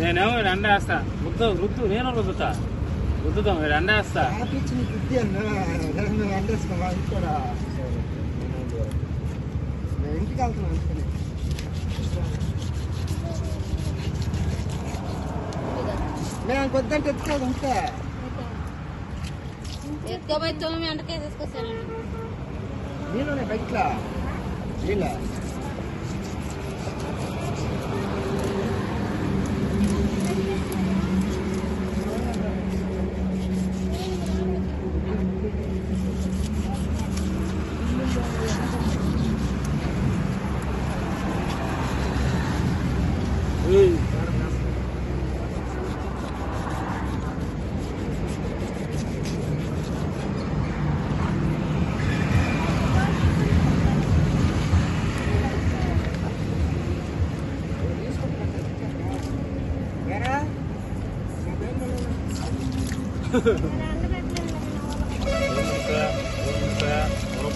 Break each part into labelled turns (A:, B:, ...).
A: నేనేమో ఎండ వేస్తా రుద్దు నేను రుద్దుతా రుద్దుతాం ఎండ వేస్తా
B: ఇంటికి వెళ్తున్నాను నేను కొద్దంటే ఎత్తుకోదు అంతే
C: ఎత్తుకోబోయి 9 గంటకే తీసుకొస్తాను
B: నీళ్ళనే బయట నీళ్ళ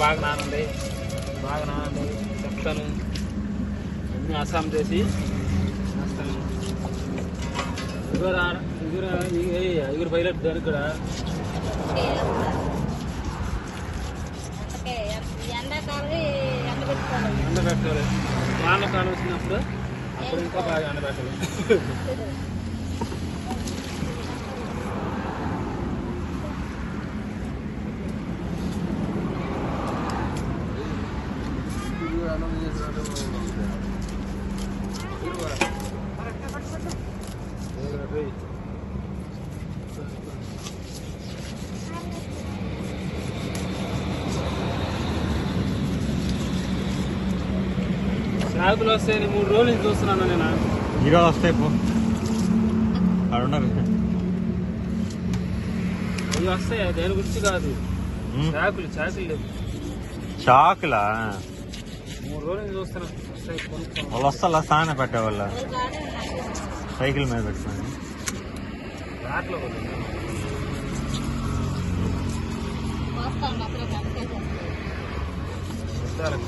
A: బాగా నానండి చెప్తాను అన్నీ అస్సాం చేసి వేస్తాను ఇగురు పైలట్ దానికి కూడా ఎండబెట్టాలి వాన కాలం వచ్చినప్పుడు అప్పుడు ఇంకా బాగా ఎండబెట్టాలి శాకులు వస్తాయి 3 రోజులు నుంచి చూస్తున్నాను నేను
D: ఈరోజు వస్తాయి పో అడున్నారు
A: అవి వస్తాయి దేని గురించి కాదు శాకులు లేవు
D: చాకులా
A: 3 రోజులు నుంచి చూస్తున్నాను వస్తాయి
D: వాళ్ళు వస్తా స్నానం పెట్టేవాళ్ళ సైకిల్ మీద పెట్టుకుని
A: దాంట్లో వస్తారు